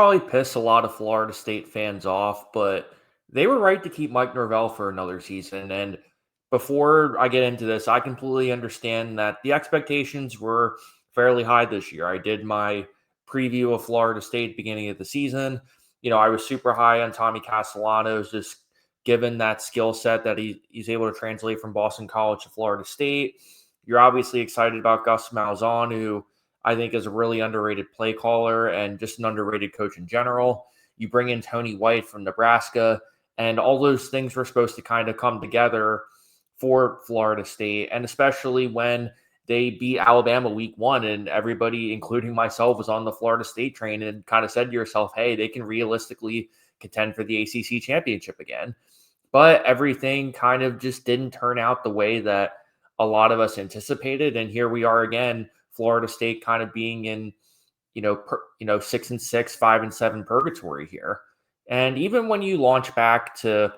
probably piss a lot of Florida State fans off, but they were right to keep Mike Norvell for another season. And before I get into this, I completely understand that the expectations were fairly high this year. I did my preview of Florida State beginning of the season. I was super high on Tommy Castellanos, just given that skill set that he's able to translate from Boston College to Florida State. You're obviously excited about Gus Malzahn, who I think is a really underrated play caller and just an underrated coach in general. You bring in Tony White from Nebraska, and all those things were supposed to kind of come together for Florida State, and especially when they beat Alabama week one, and everybody, including myself, was on the Florida State train and kind of said to yourself, hey, they can realistically contend for the ACC championship again. But everything kind of just didn't turn out the way that a lot of us anticipated. And here we are again, Florida State kind of being in, 6-6, 5-7 purgatory here. And even when you launch back to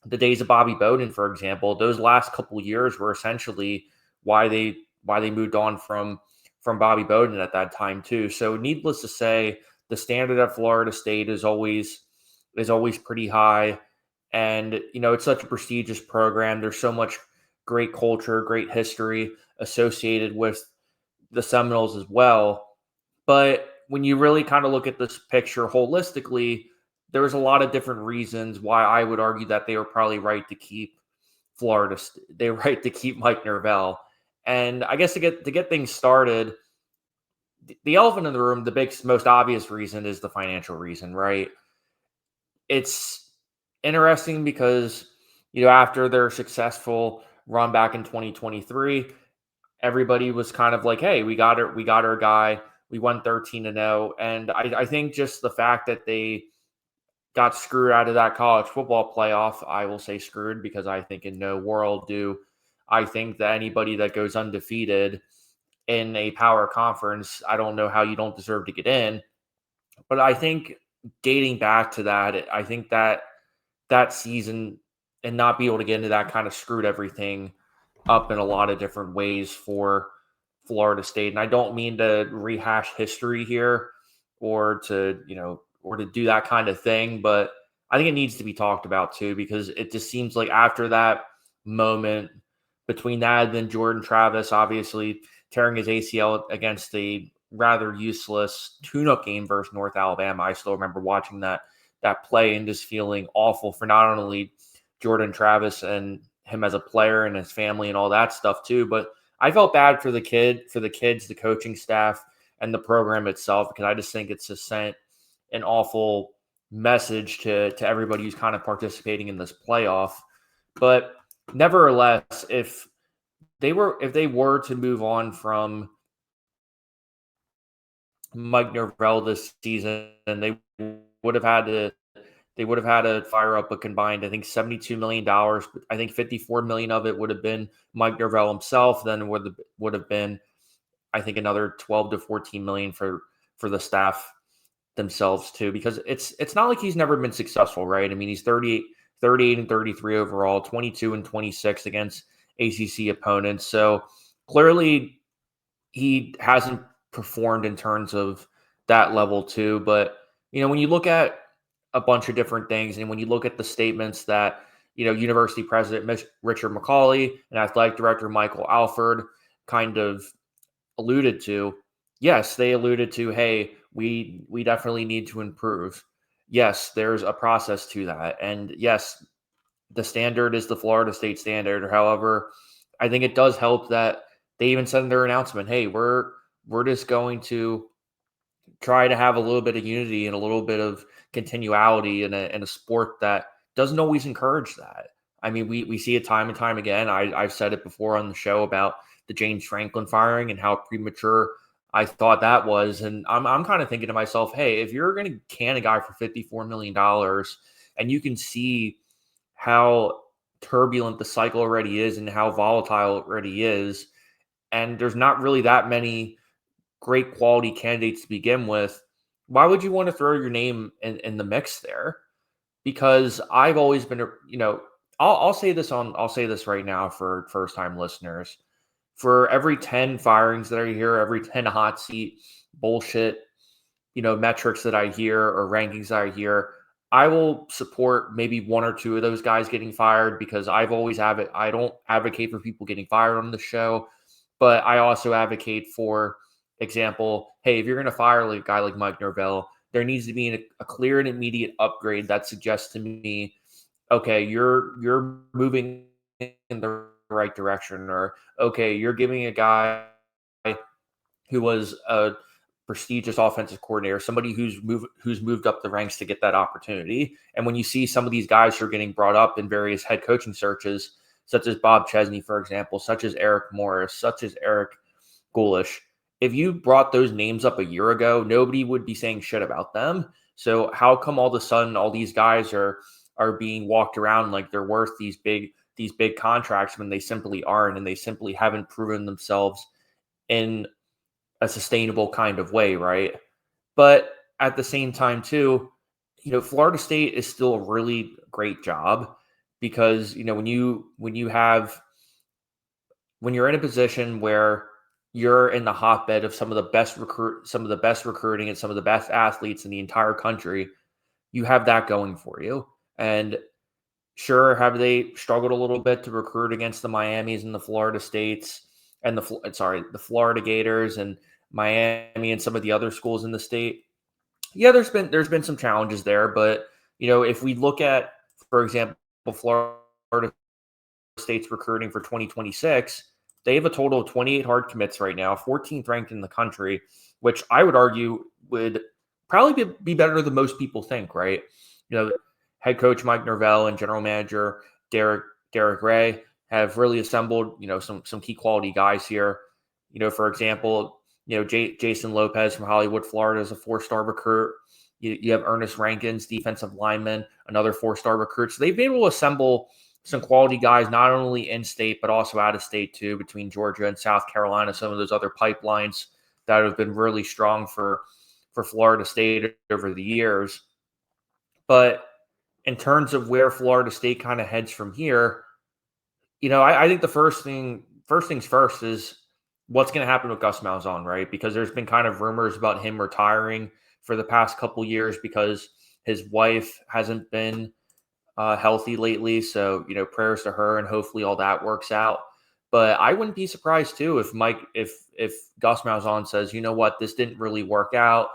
the days of Bobby Bowden, for example, those last couple years were essentially why they moved on from Bobby Bowden at that time too. So needless to say, the standard at Florida State is always pretty high. And, it's such a prestigious program. There's so much great culture, great history associated with the Seminoles as well. But when you really kind of look at this picture holistically, there was a lot of different reasons why I would argue that they were probably right to keep They were right to keep Mike Norvell. And I guess to get things started, the elephant in the room, the big, most obvious reason is the financial reason, right? It's interesting because, after their successful run back in 2023, everybody was kind of like, hey, we got our guy. We won 13-0. And I think just the fact that they got screwed out of that college football playoff, I will say screwed because I think in no world do I think that anybody that goes undefeated in a power conference, I don't know how you don't deserve to get in. But I think dating back to that, I think that season and not be able to get into that kind of screwed everything up in a lot of different ways for Florida State. And I don't mean to rehash history here or to do that kind of thing, but I think it needs to be talked about too, because it just seems like after that moment between that and then Jordan Travis obviously tearing his ACL against a rather useless tune-up game versus North Alabama. I still remember watching that play and just feeling awful for not only Jordan Travis and him as a player and his family and all that stuff too, but I felt bad for the kids, the coaching staff, and the program itself, because I just think it's just sent an awful message to everybody who's kind of participating in this playoff. But nevertheless, if they were to move on from Mike Norvell this season, they would have had to fire up a combined, I think, $72 million. I think $54 million of it would have been Mike Norvell himself. Then would have been, I think, another 12 to 14 million for the staff themselves too, because it's not like he's never been successful, right? I mean, he's 38 and 33 overall, 22 and 26 against ACC opponents. So clearly he hasn't performed in terms of that level too. But, when you look at a bunch of different things, and when you look at the statements that, University President Richard McCauley and Athletic Director Michael Alford kind of alluded to, yes, they alluded to, hey, we definitely need to improve. Yes, there's a process to that. And yes, the standard is the Florida State standard. However, I think it does help that they even said in their announcement, hey, we're just going to try to have a little bit of unity and a little bit of continuality in a sport that doesn't always encourage that. I mean, we see it time and time again. I've said it before on the show about the James Franklin firing and how premature I thought that was. And I'm kind of thinking to myself, hey, if you're going to can a guy for $54 million and you can see how turbulent the cycle already is and how volatile it already is, and there's not really that many great quality candidates to begin with, why would you want to throw your name in the mix there? Because I've always been, I'll say this right now for first time listeners. For every 10 firings that I hear, every 10 hot seat bullshit, metrics that I hear or rankings that I hear, I will support maybe one or two of those guys getting fired because I've always have it. I don't advocate for people getting fired on the show, but I also advocate for example, hey, if you're going to fire a guy like Mike Norvell, there needs to be a clear and immediate upgrade that suggests to me, okay, you're moving in the right direction, or okay, you're giving a guy who was a prestigious offensive coordinator, somebody who's moved up the ranks to get that opportunity. And when you see some of these guys who are getting brought up in various head coaching searches, such as Bob Chesney, for example, such as Eric Morris, such as Eric Goulash, if you brought those names up a year ago, nobody would be saying shit about them. So how come all of a sudden all these guys are being walked around like they're worth these big contracts when they simply aren't, and they simply haven't proven themselves in a sustainable kind of way, right? But at the same time, too, Florida State is still a really great job because when you're in a position where you're in the hotbed of some of the best recruiting and some of the best athletes in the entire country, you have that going for you. And sure, have they struggled a little bit to recruit against the Miamis and the Florida States and the Florida Gators and Miami and some of the other schools in the state? Yeah, there's been some challenges there, but if we look at, for example, Florida State's recruiting for 2026, they have a total of 28 hard commits right now, 14th ranked in the country, which I would argue would probably be better than most people think, right? Head coach Mike Norvell and general manager Derek Ray have really assembled, some key quality guys here. For example, Jason Lopez from Hollywood, Florida is a 4-star recruit. You have Ernest Rankins, defensive lineman, another 4-star recruit. So they've been able to assemble some quality guys, not only in state, but also out of state too, between Georgia and South Carolina, some of those other pipelines that have been really strong for Florida State over the years. But in terms of where Florida State kind of heads from here, I think the first things first is what's going to happen with Gus Malzahn, right? Because there's been kind of rumors about him retiring for the past couple years because his wife hasn't been healthy lately. So, prayers to her, and hopefully all that works out. But I wouldn't be surprised too if Gus Malzahn says, you know what, this didn't really work out.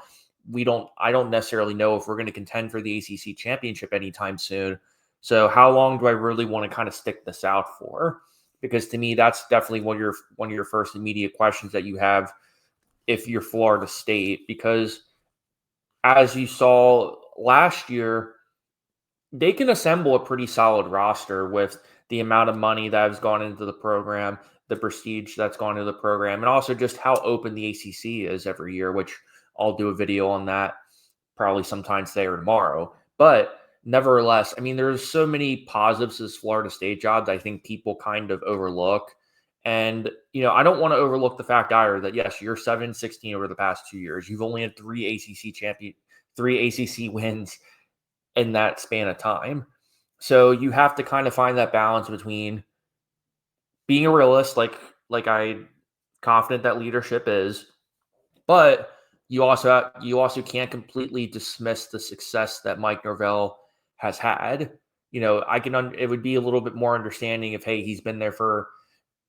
I don't necessarily know if we're going to contend for the ACC championship anytime soon. So how long do I really want to kind of stick this out for? Because to me, that's definitely one of your first immediate questions that you have if you're Florida State, because as you saw last year, they can assemble a pretty solid roster with the amount of money that has gone into the program, the prestige that's gone into the program, and also just how open the ACC is every year, which I'll do a video on that probably sometime today or tomorrow. But nevertheless, I mean, there's so many positives to this Florida State job that I think people kind of overlook. And, I don't want to overlook the fact either that, yes, you're 7-16 over the past 2 years. You've only had three ACC wins in that span of time. So you have to kind of find that balance between being a realist, like I'm confident that leadership is, but you also can't completely dismiss the success that Mike Norvell has had. It would be a little bit more understanding if, hey, he's been there for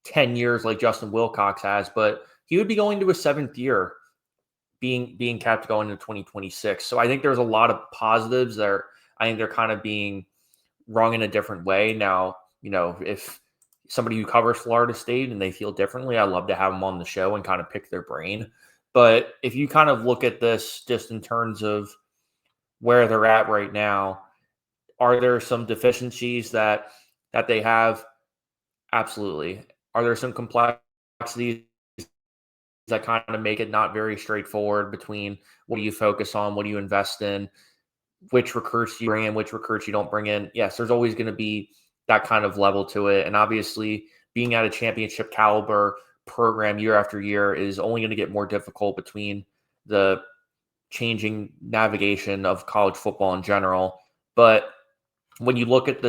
10 years like Justin Wilcox has, but he would be going to his 7th year being kept going into 2026. So I think there's a lot of positives there. I think they're kind of being wrong in a different way. Now, if somebody who covers Florida State and they feel differently, I'd love to have them on the show and kind of pick their brain. But if you kind of look at this just in terms of where they're at right now, are there some deficiencies that they have? Absolutely. Are there some complexities that kind of make it not very straightforward between what do you focus on, what do you invest in, which recruits you bring in, which recruits you don't bring in? Yes, there's always going to be that kind of level to it. And obviously, being at a championship caliber program year after year is only going to get more difficult between the changing navigation of college football in general. But when you look at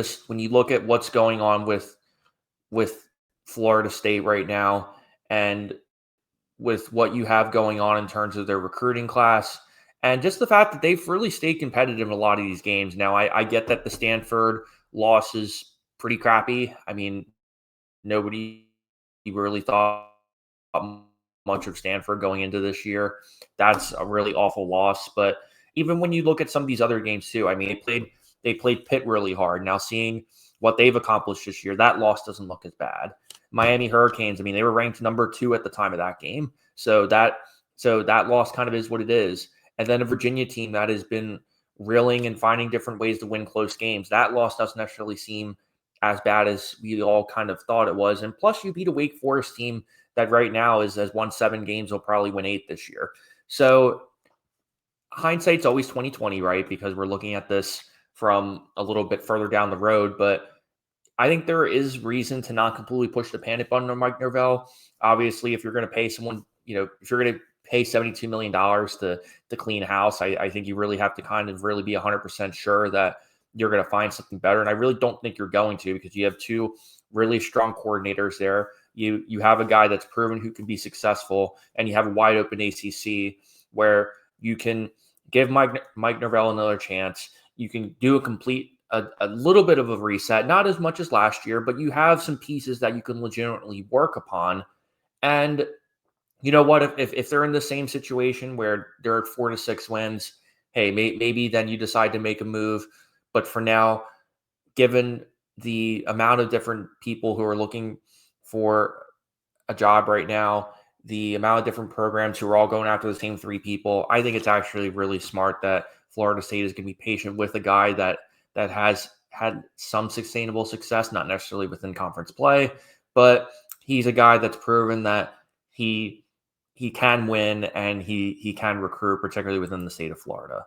what's going on with Florida State right now, and with what you have going on in terms of their recruiting class And just the fact that they've really stayed competitive in a lot of these games. Now, I get that the Stanford loss is pretty crappy. I mean, nobody really thought much of Stanford going into this year. That's a really awful loss. But even when you look at some of these other games too, I mean, they played Pitt really hard. Now seeing what they've accomplished this year, that loss doesn't look as bad. Miami Hurricanes, I mean, they were ranked number 2 at the time of that game. So that loss kind of is what it is. And then a Virginia team that has been reeling and finding different ways to win close games. That loss doesn't necessarily seem as bad as we all kind of thought it was. And plus, you beat a Wake Forest team that right now has won 7 games. Will probably win 8 this year. So hindsight's always 2020, right? Because we're looking at this from a little bit further down the road. But I think there is reason to not completely push the panic button on Mike Norvell. Obviously, if you're going to pay someone, if you're going to pay $72 million to clean house, I think you really have to kind of really be 100% sure that you're going to find something better. And I really don't think you're going to, because you have 2 really strong coordinators there. You have a guy that's proven who can be successful, and you have a wide open ACC where you can give Mike Norvell another chance. You can do a little bit of a reset, not as much as last year, but you have some pieces that you can legitimately work upon. And you know what? If they're in the same situation where they're at 4 to 6 wins, hey, maybe then you decide to make a move. But for now, given the amount of different people who are looking for a job right now, the amount of different programs who are all going after the same 3 people, I think it's actually really smart that Florida State is going to be patient with a guy that has had some sustainable success, not necessarily within conference play, but he's a guy that's proven that he can win and he can recruit, particularly within the state of Florida.